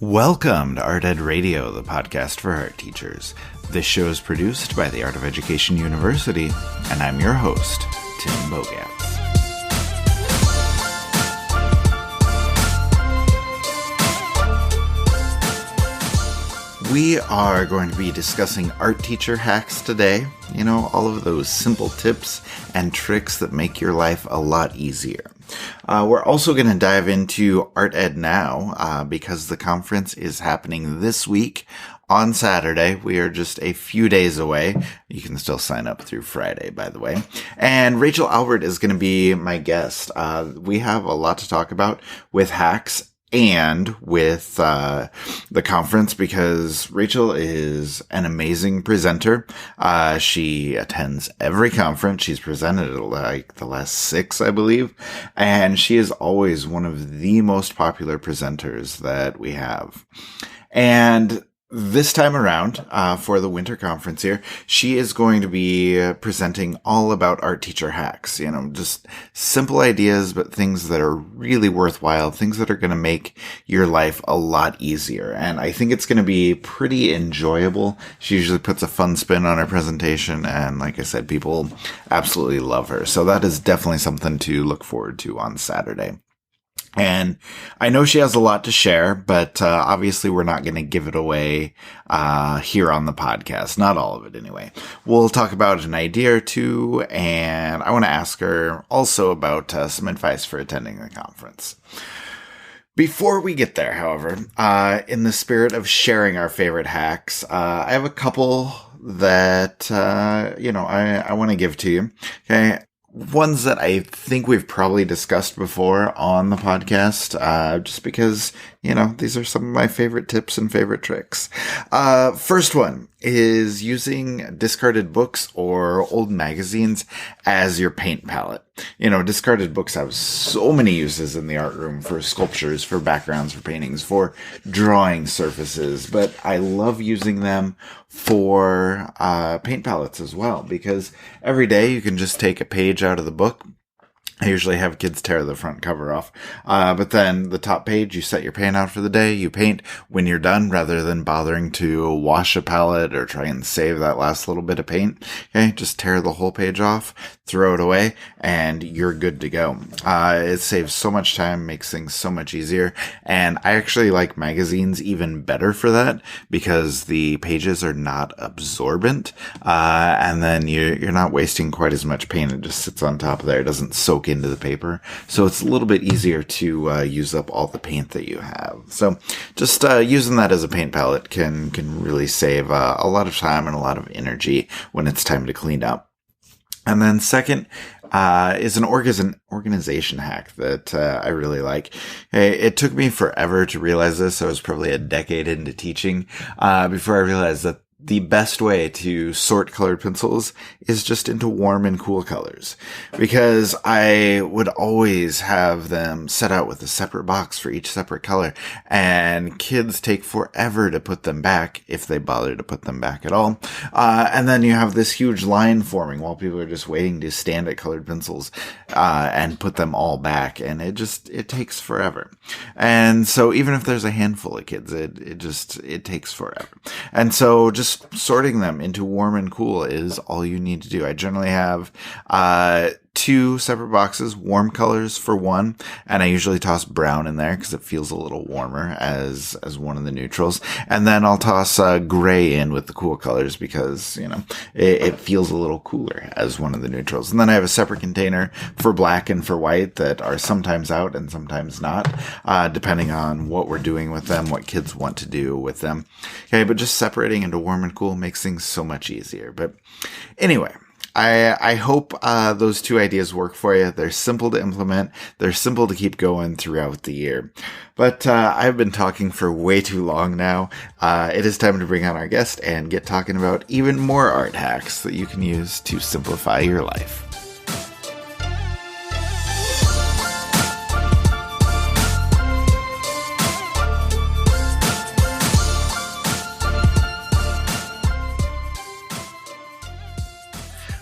Welcome to Art Ed Radio, the podcast for art teachers. This show is produced by the Art of Education University, and I'm your host, Tim Bogatz. We are going to be discussing art teacher hacks today. You know, all of those simple tips and tricks that make your life a lot easier. We're also going to dive into Art Ed Now because the conference is happening this week on Saturday. We are just a few days away. You can still sign up through Friday, by the way. And Rachel Albert is going to be my guest. We have a lot to talk about with hacks and with the conference because Rachel is an amazing presenter. She attends every conference. She's presented at like the last 6, I believe. And she is always one of the most popular presenters that we have. And this time around, for the winter conference here, she is going to be presenting all about art teacher hacks. You know, just simple ideas, but things that are really worthwhile, things that are going to make your life a lot easier. And I think it's going to be pretty enjoyable. She usually puts a fun spin on her presentation. And like I said, people absolutely love her. So that is definitely something to look forward to on Saturday. And I know she has a lot to share, but obviously we're not going to give it away here on the podcast. Not all of it, anyway. We'll talk about an idea or two, and I want to ask her also about some advice for attending the conference. Before we get there, however, in the spirit of sharing our favorite hacks, I have a couple that, I want to give to you. Okay. Ones that I think we've probably discussed before on the podcast, just because, these are some of my favorite tips and favorite tricks. First one is using discarded books or old magazines as your paint palette. Discarded books have so many uses in the art room for sculptures, for backgrounds, for paintings, for drawing surfaces, but I love using them for paint palettes as well, because every day you can just take a page out of the book. I usually have kids tear the front cover off. But then the top page, you set your paint out for the day, you paint when you're done rather than bothering to wash a palette or try and save that last little bit of paint. Okay. Just tear the whole page off, throw it away, and you're good to go. It saves so much time, makes things so much easier. And I actually like magazines even better for that because the pages are not absorbent. And then you're not wasting quite as much paint. It just sits on top of there. It doesn't soak into the paper. So it's a little bit easier to use up all the paint that you have. So just using that as a paint palette can really save a lot of time and a lot of energy when it's time to clean up. And then second is an organization hack that I really like. It took me forever to realize this. I was probably a decade into teaching before I realized that the best way to sort colored pencils is just into warm and cool colors, because I would always have them set out with a separate box for each separate color, and kids take forever to put them back if they bother to put them back at all. And then you have this huge line forming while people are just waiting to stand at colored pencils and put them all back, and it takes forever. And so even if there's a handful of kids, it takes forever. And so just sorting them into warm and cool is all you need to do. I generally have 2 separate boxes, warm colors for one, and I usually toss brown in there because it feels a little warmer as one of the neutrals. And then I'll toss gray in with the cool colors because, it feels a little cooler as one of the neutrals. And then I have a separate container for black and for white that are sometimes out and sometimes not, depending on what we're doing with them, what kids want to do with them. Okay, but just separating into warm and cool makes things so much easier. But anyway, I hope those 2 ideas work for you. They're simple to implement. They're simple to keep going throughout the year. But I've been talking for way too long now. It is time to bring on our guest and get talking about even more art hacks that you can use to simplify your life.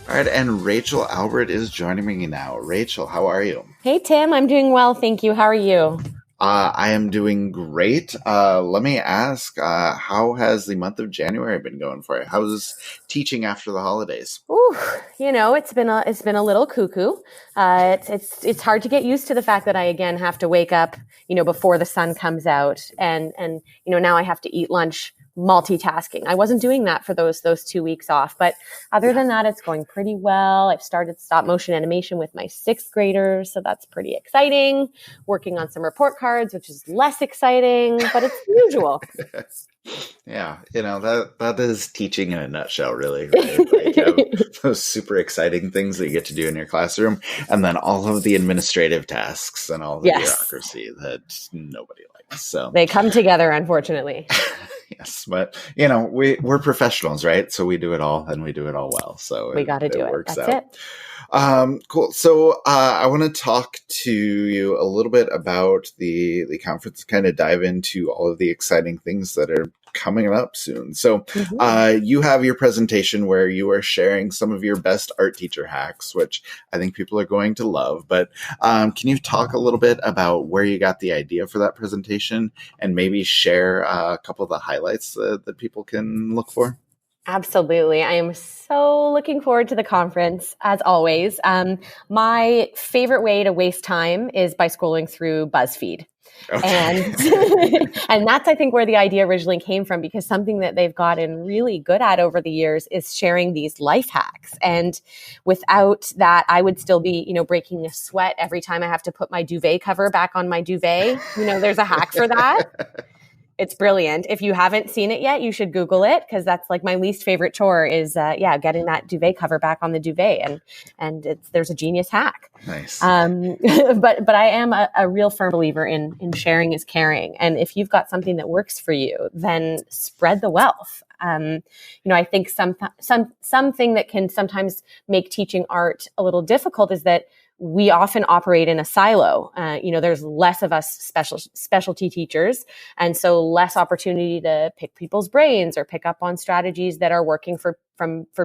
All right, and Rachel Albert is joining me now. Rachel, how are you? Hey, Tim. I'm doing well. Thank you. How are you? I am doing great. Let me ask, how has the month of January been going for you? How's teaching after the holidays? Ooh, it's been a little cuckoo. It's hard to get used to the fact that I again have to wake up, before the sun comes out, and now I have to eat lunch multitasking. I wasn't doing that for those 2 weeks off, but other than that, it's going pretty well. I've started stop motion animation with my 6th graders, so that's pretty exciting. Working on some report cards, which is less exciting, but it's the usual. Yeah, that is teaching in a nutshell, really, right? Like, those super exciting things that you get to do in your classroom, and then all of the administrative tasks and all the bureaucracy that nobody likes. So they come together, unfortunately. Yes, but we're professionals, right? So we do it all, and we do it all well. So we got to do it. Works That's out. It. Cool. So I want to talk to you a little bit about the conference, kind of dive into all of the exciting things that are coming up soon. So you have your presentation where you are sharing some of your best art teacher hacks, which I think people are going to love. But can you talk a little bit about where you got the idea for that presentation and maybe share a couple of the highlights that people can look for? Absolutely. I am so looking forward to the conference, as always. My favorite way to waste time is by scrolling through BuzzFeed. Okay. And that's, I think, where the idea originally came from, because something that they've gotten really good at over the years is sharing these life hacks. And without that, I would still be, breaking a sweat every time I have to put my duvet cover back on my duvet. There's a hack for that. It's brilliant. If you haven't seen it yet, you should Google it, because that's like my least favorite chore is, getting that duvet cover back on the duvet. And there's a genius hack. Nice. But I am a real firm believer in sharing is caring. And if you've got something that works for you, then spread the wealth. I think something that can sometimes make teaching art a little difficult is that we often operate in a silo. There's less of us specialty teachers, and so less opportunity to pick people's brains or pick up on strategies that are working for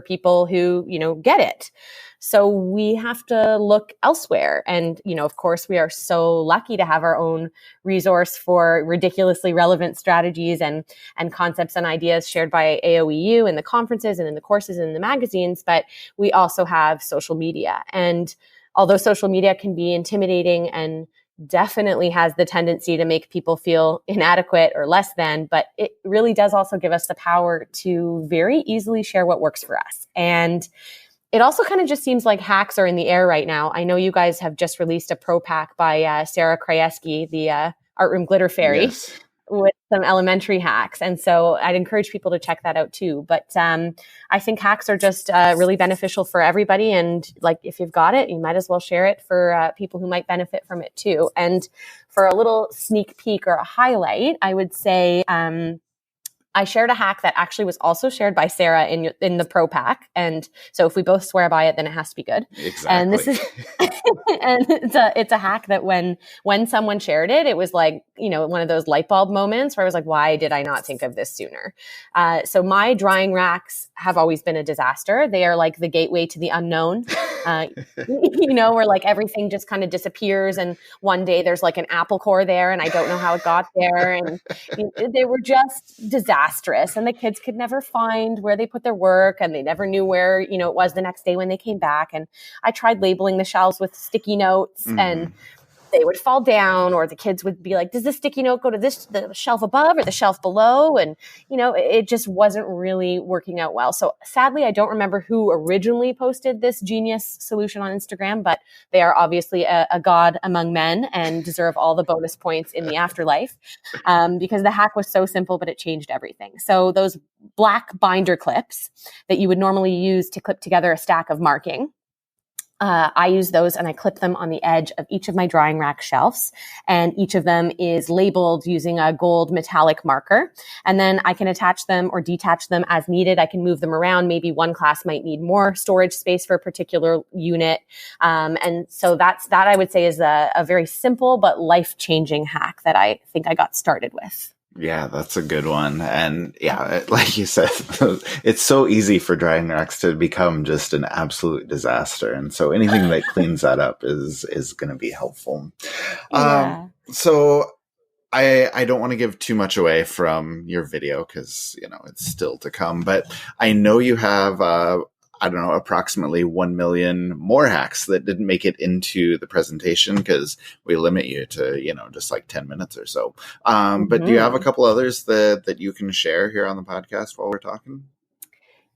people who, get it. So we have to look elsewhere. And, of course, we are so lucky to have our own resource for ridiculously relevant strategies and concepts and ideas shared by AOEU in the conferences and in the courses and in the magazines. But we also have social media. And although social media can be intimidating and definitely has the tendency to make people feel inadequate or less than, but it really does also give us the power to very easily share what works for us. And it also kind of just seems like hacks are in the air right now. I know you guys have just released a pro pack by Sarah Krajewski, the Art Room Glitter Fairy. Yes. With some elementary hacks. And so I'd encourage people to check that out too. But I think hacks are just really beneficial for everybody. And like, if you've got it, you might as well share it for people who might benefit from it too. And for a little sneak peek or a highlight, I would say I shared a hack that actually was also shared by Sarah in the pro pack. And so if we both swear by it, then it has to be good. Exactly. And this is, and it's a hack that when someone shared it, it was like, one of those light bulb moments where I was like, why did I not think of this sooner? So my drying racks have always been a disaster. They are like the gateway to the unknown, where like everything just kind of disappears. And one day there's like an apple core there and I don't know how it got there. And they were just disastrous. And the kids could never find where they put their work, and they never knew where, it was the next day when they came back. And I tried labeling the shelves with sticky notes and they would fall down, or the kids would be like, does this sticky note go to the shelf above or the shelf below? And, it just wasn't really working out well. So sadly, I don't remember who originally posted this genius solution on Instagram, but they are obviously a god among men and deserve all the bonus points in the afterlife, because the hack was so simple, but it changed everything. So those black binder clips that you would normally use to clip together a stack of marking, I use those and I clip them on the edge of each of my drying rack shelves. And each of them is labeled using a gold metallic marker. And then I can attach them or detach them as needed. I can move them around. Maybe one class might need more storage space for a particular unit. And so that I would say is a very simple but life-changing hack that I think I got started with. Yeah, that's a good one. And yeah, like you said, it's so easy for drying racks to become just an absolute disaster. And so anything that cleans that up is going to be helpful. Yeah. So I don't want to give too much away from your video because, it's still to come, but I know you have, I don't know, approximately 1 million more hacks that didn't make it into the presentation because we limit you to, just like 10 minutes or so. But do you have a couple others that you can share here on the podcast while we're talking?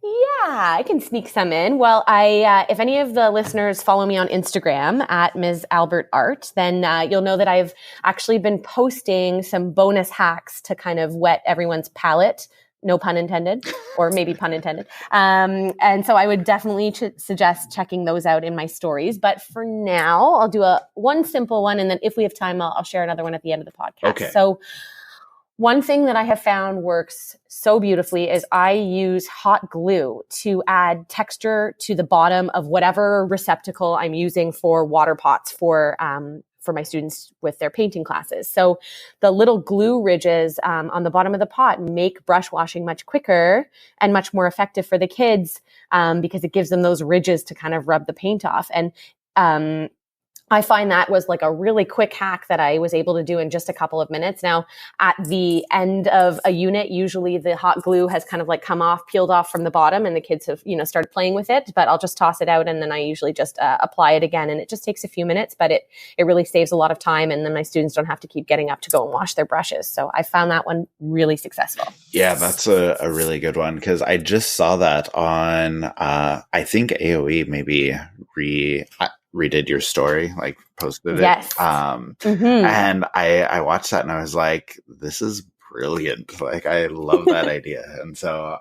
Yeah, I can sneak some in. Well, if any of the listeners follow me on Instagram at Ms. Albert Art, then you'll know that I've actually been posting some bonus hacks to kind of whet everyone's palate. No pun intended, or maybe pun intended. And so I would definitely suggest checking those out in my stories. But for now, I'll do one simple one. And then if we have time, I'll share another one at the end of the podcast. Okay. So one thing that I have found works so beautifully is I use hot glue to add texture to the bottom of whatever receptacle I'm using for water pots for my students with their painting classes. So the little glue ridges on the bottom of the pot make brush washing much quicker and much more effective for the kids because it gives them those ridges to kind of rub the paint off. And I find that was like a really quick hack that I was able to do in just a couple of minutes. Now, at the end of a unit, usually the hot glue has kind of like come off, peeled off from the bottom, and the kids have, started playing with it. But I'll just toss it out, and then I usually just apply it again. And it just takes a few minutes, but it really saves a lot of time. And then my students don't have to keep getting up to go and wash their brushes. So I found that one really successful. Yeah, that's a really good one because I just saw that on, I think AOE maybe redid your story, like posted it. Yes. And I watched that and I was like, this is brilliant. Like, I love that idea. And so,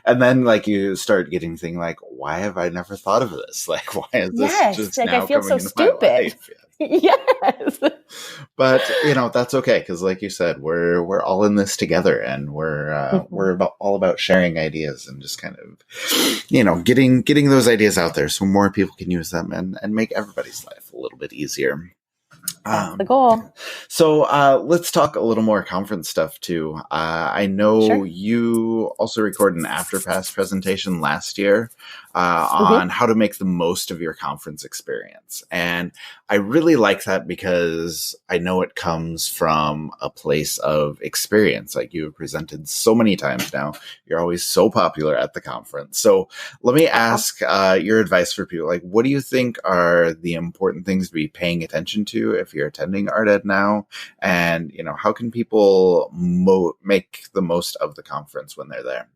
and then like you start getting things like, why have I never thought of this? Like, why is this just like now I feel coming so into my stupid. life? Yes. But that's okay because like you said, we're all in this together and we're all about sharing ideas and just kind of getting those ideas out there so more people can use them and make everybody's life a little bit easier. That's the goal. So let's talk a little more conference stuff too. I know you also recorded an AfterPass presentation last year on how to make the most of your conference experience. And I really like that because I know it comes from a place of experience. Like you have presented so many times now. You're always so popular at the conference. So let me ask your advice for people. Like, what do you think are the important things to be paying attention to if you're attending ArtEd now? And, how can people make the most of the conference when they're there?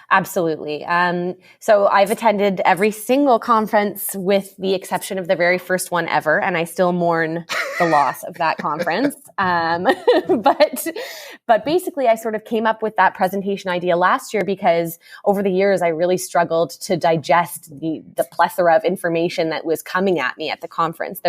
Absolutely. So I've attended every single conference with the exception of the very first one ever, and I still mourn the loss of that conference. But basically, I sort of came up with that presentation idea last year because over the years, I really struggled to digest the plethora of information that was coming at me at the conference.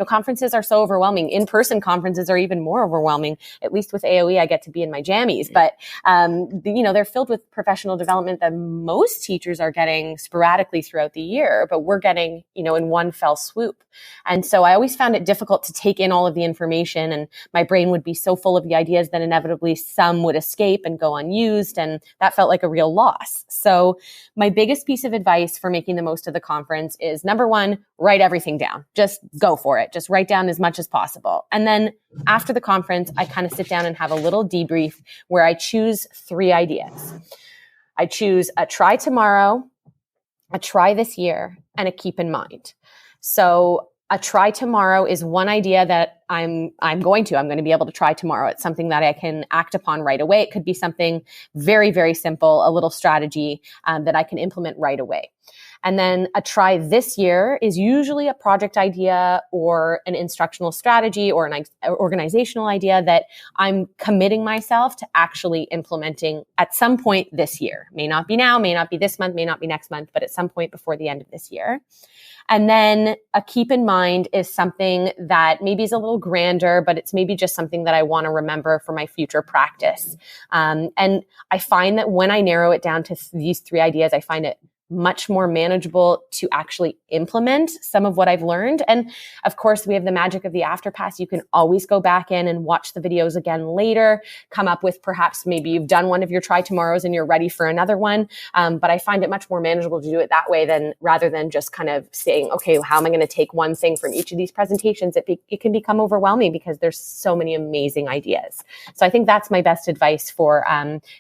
Conferences are so overwhelming. In-person conferences are even more overwhelming. At least with AOE, I get to be in my jammies. But they're filled with professional development that most teachers are getting sporadically throughout the year, but we're getting, in one fell swoop. And so I always found it difficult to take in all of the information, and my brain would be so full of the ideas that inevitably some would escape and go unused. And that felt like a real loss. So my biggest piece of advice for making the most of the conference is number one, write everything down. Just go for it. Just write down as much as possible. And then after the conference, I kind of sit down and have a little debrief where I choose 3 ideas. I choose a try tomorrow, a try this year, and a keep in mind. So a try tomorrow is one idea that I'm going to be able to try tomorrow. It's something that I can act upon right away. It could be something very, very simple, a little strategy that I can implement right away. And then a try this year is usually a project idea or an instructional strategy or an organizational idea that I'm committing myself to actually implementing at some point this year. May not be now, may not be this month, may not be next month, but at some point before the end of this year. And then a keep in mind is something that maybe is a little grander, but it's maybe just something that I want to remember for my future practice. And I find that when I narrow it down to these 3 ideas, I find it much more manageable to actually implement some of what I've learned. And of course, we have the magic of the AfterPass. You can always go back in and watch the videos again later, come up with perhaps maybe you've done one of your try tomorrows and you're ready for another one. But I find it much more manageable to do it that way rather than just kind of saying, okay, how am I going to take one thing from each of these presentations? It can become overwhelming because there's so many amazing ideas. So I think that's my best advice for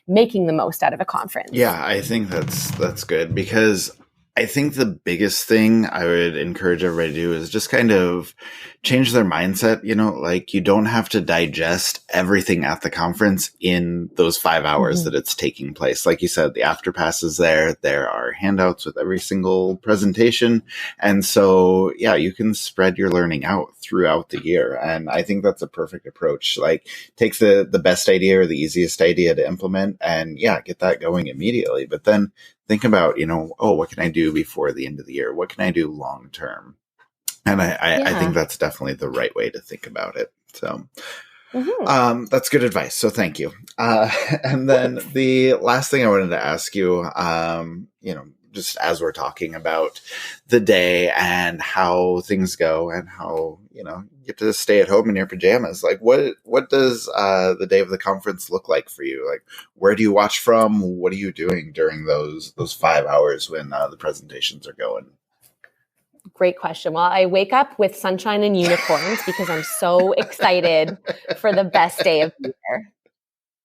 making the most out of a conference. Yeah, I think that's good, because I think the biggest thing I would encourage everybody to do is just kind of change their mindset. Like, you don't have to digest everything at the conference in those 5 hours that it's taking place. Like you said, the AfterPass is there. There are handouts with every single presentation. And so, yeah, you can spread your learning out throughout the year. And I think that's a perfect approach. Like, take the best idea or the easiest idea to implement and get that going immediately. But then think about, what can I do before the end of the year? What can I do long term? And I think that's definitely the right way to think about it. So that's good advice. So thank you. And then the last thing I wanted to ask you, just as we're talking about the day and how things go and how, you get to stay at home in your pajamas, like what does the day of the conference look like for you? Like, where do you watch from? What are you doing during those 5 hours when the presentations are going? Great question. Well, I wake up with sunshine and unicorns because I'm so excited for the best day of the year.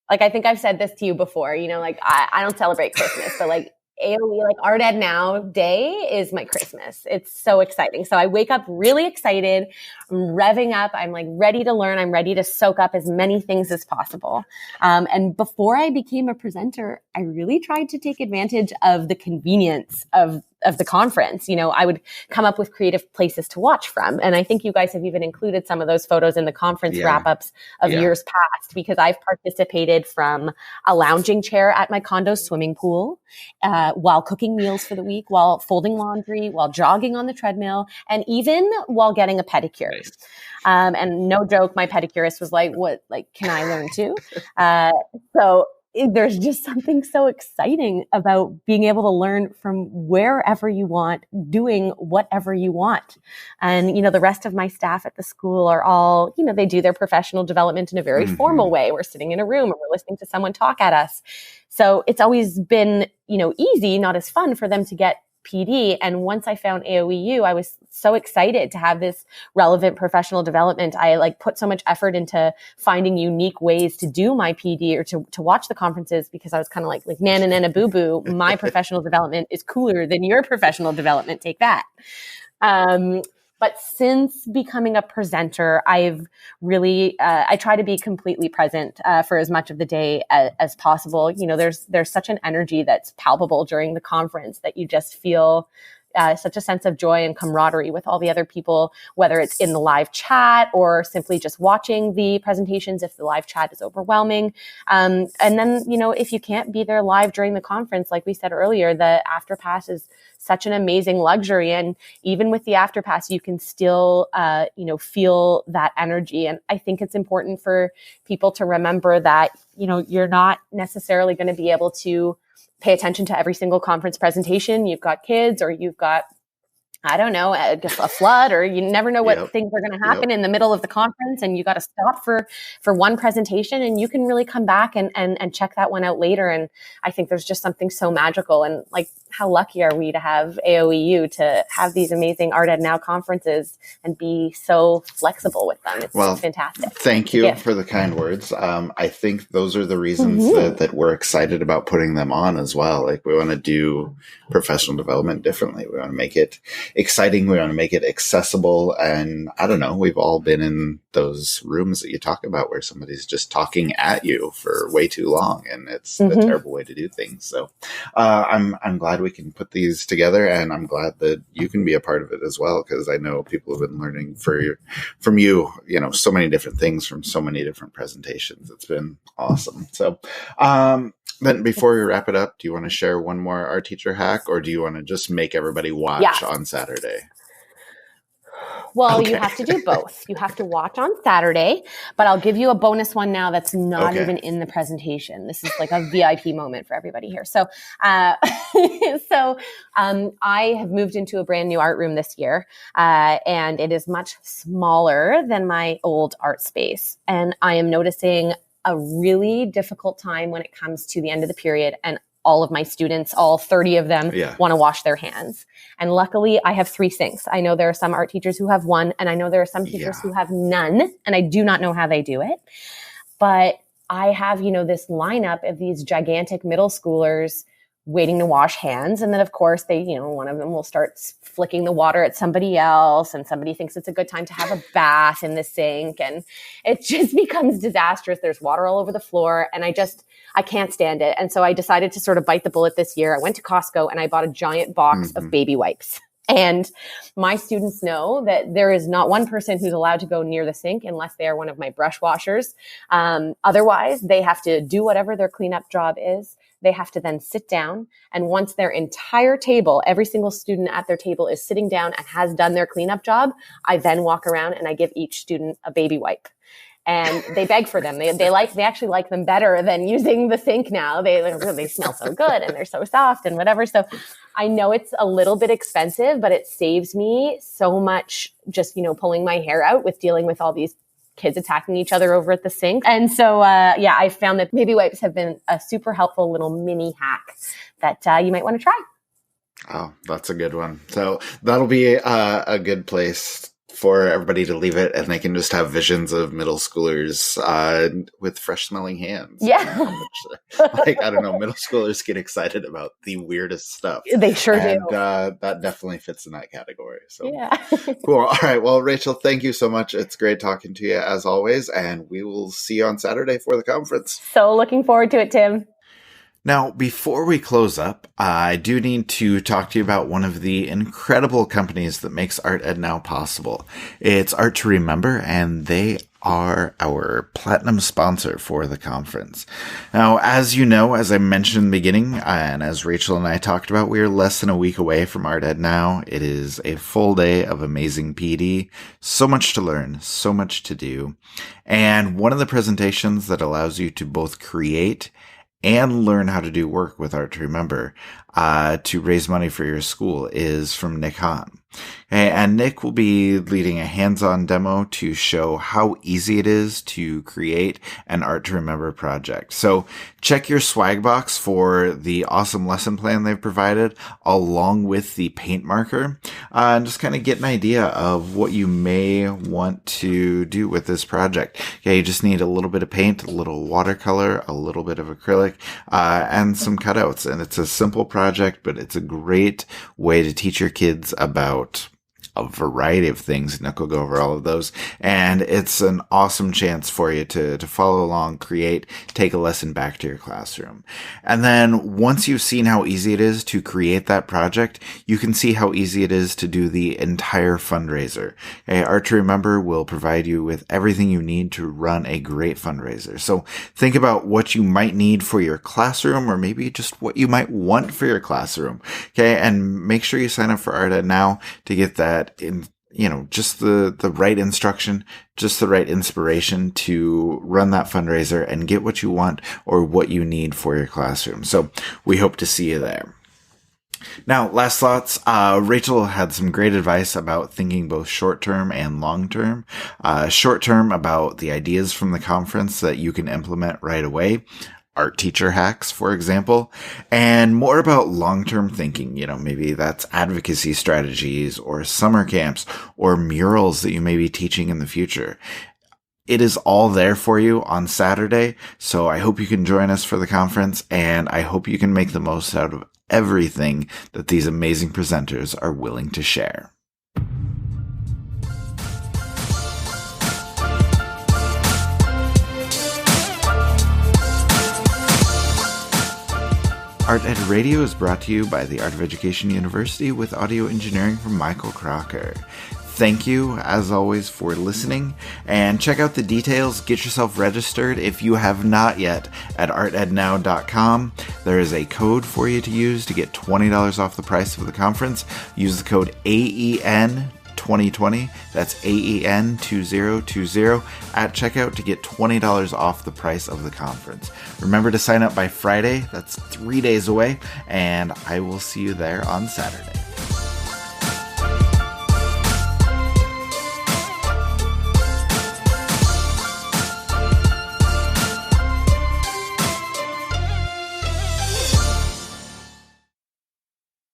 Like, I think I've said this to you before, like I don't celebrate Christmas, but like AOE, like Art Ed Now Day is my Christmas. It's so exciting. So I wake up really excited. I'm revving up. I'm like ready to learn. I'm ready to soak up as many things as possible. And before I became a presenter, I really tried to take advantage of the convenience of the conference. I would come up with creative places to watch from. And I think you guys have even included some of those photos in the conference wrap-ups of years past, because I've participated from a lounging chair at my condo's swimming pool, while cooking meals for the week, while folding laundry, while jogging on the treadmill, and even while getting a pedicure. Nice. And no joke, my pedicurist was like, what, like, can I learn too? So there's just something so exciting about being able to learn from wherever you want, doing whatever you want. And, the rest of my staff at the school are all, they do their professional development in a very formal way. We're sitting in a room and we're listening to someone talk at us. So it's always been, easy, not as fun for them to get PD. And once I found AOEU, I was so excited to have this relevant professional development. I put so much effort into finding unique ways to do my PD or to watch the conferences, because I was kind of like nana nana boo boo. My professional development is cooler than your professional development. Take that. But since becoming a presenter, I've really, I try to be completely present for as much of the day as possible. There's such an energy that's palpable during the conference that you just feel such a sense of joy and camaraderie with all the other people, whether it's in the live chat or simply just watching the presentations if the live chat is overwhelming. And then, if you can't be there live during the conference, like we said earlier, the AfterPass is such an amazing luxury. And even with the AfterPass, you can still, feel that energy. And I think it's important for people to remember that, you're not necessarily going to be able to pay attention to every single conference presentation. You've got kids, or you've got, I don't know, a flood, or you never know what things are going to happen in the middle of the conference, and you got to stop for one presentation, and you can really come back and check that one out later. And I think there's just something so magical, and like, how lucky are we to have AOEU to have these amazing Art Ed Now conferences and be so flexible with them. It's fantastic. Thank you for the kind words. I think those are the reasons that we're excited about putting them on as well. Like, we want to do professional development differently. We want to make it exciting. We want to make it accessible. And I don't know, we've all been in those rooms that you talk about where somebody's just talking at you for way too long, and it's a terrible way to do things. So I'm glad we can put these together, and I'm glad that you can be a part of it as well, because I know people have been learning from you, so many different things from so many different presentations. It's been awesome. So then before we wrap it up, do you want to share one more Art Teacher hack, or do you want to just make everybody watch on Saturday? Well, Okay. you have to do both. You have to watch on Saturday, but I'll give you a bonus one now that's not Okay. even in the presentation. This is like a VIP moment for everybody here. So, I have moved into a brand new art room this year, and it is much smaller than my old art space. And I am noticing a really difficult time when it comes to the end of the period, and all of my students, all 30 of them, want to wash their hands. And luckily, I have 3 sinks. I know there are some art teachers who have 1, and I know there are some teachers who have none, and I do not know how they do it. But I have, this lineup of these gigantic middle schoolers waiting to wash hands. And then, of course, they, one of them will start flicking the water at somebody else, and somebody thinks it's a good time to have a bath in the sink. And it just becomes disastrous. There's water all over the floor, and I can't stand it. And so I decided to sort of bite the bullet this year. I went to Costco and I bought a giant box of baby wipes. And my students know that there is not one person who's allowed to go near the sink unless they are one of my brush washers. Otherwise, they have to do whatever their cleanup job is. They have to then sit down. And once their entire table, every single student at their table is sitting down and has done their cleanup job, I then walk around and I give each student a baby wipe. And they beg for them. They actually like them better than using the sink now. They smell so good and they're so soft and whatever. So I know it's a little bit expensive, but it saves me so much just, pulling my hair out with dealing with all these kids attacking each other over at the sink. And so, I found that baby wipes have been a super helpful little mini hack that you might want to try. Oh, that's a good one. So that'll be a good place for everybody to leave it, and they can just have visions of middle schoolers with fresh smelling hands. Yeah. I don't know, middle schoolers get excited about the weirdest stuff. They sure do. That definitely fits in that category. So yeah. Cool. All right. Well, Rachel, thank you so much. It's great talking to you as always, and we will see you on Saturday for the conference. So looking forward to it, Tim. Now, before we close up, I do need to talk to you about one of the incredible companies that makes Art Ed Now possible. It's Art to Remember, and they are our platinum sponsor for the conference. Now, as you know, as I mentioned in the beginning, and as Rachel and I talked about, we are less than a week away from Art Ed Now. It is a full day of amazing PD, so much to learn, so much to do. And one of the presentations that allows you to both create and learn how to do work with Art to Remember to raise money for your school is from Nick Hahn. And Nick will be leading a hands-on demo to show how easy it is to create an Art to Remember project. So check your swag box for the awesome lesson plan they've provided along with the paint marker and just kind of get an idea of what you may want to do with this project. Okay, you just need a little bit of paint, a little watercolor, a little bit of acrylic, and some cutouts. And it's a simple project, but it's a great way to teach your kids about a variety of things. Nick will go over all of those. And it's an awesome chance for you to follow along, create, take a lesson back to your classroom. And then once you've seen how easy it is to create that project, you can see how easy it is to do the entire fundraiser. Okay, Art to Remember will provide you with everything you need to run a great fundraiser. So think about what you might need for your classroom, or maybe just what you might want for your classroom. Okay, and make sure you sign up for Art Ed Now to get that in, just the right instruction, just the right inspiration to run that fundraiser and get what you want or what you need for your classroom. So we hope to see you there. Now, last thoughts. Rachel had some great advice about thinking both short-term and long-term. Short-term about the ideas from the conference that you can implement right away. Art teacher hacks, for example, and more about long-term thinking. Maybe that's advocacy strategies or summer camps or murals that you may be teaching in the future. It is all there for you on Saturday, so I hope you can join us for the conference, and I hope you can make the most out of everything that these amazing presenters are willing to share. Art Ed Radio is brought to you by the Art of Education University with audio engineering from Michael Crocker. Thank you, as always, for listening, and check out the details. Get yourself registered if you have not yet at artednow.com. There is a code for you to use to get $20 off the price of the conference. Use the code AEN20 2020. That's AEN2020 at checkout to get $20 off the price of the conference. Remember to sign up by Friday. That's 3 days away, and I will see you there on Saturday.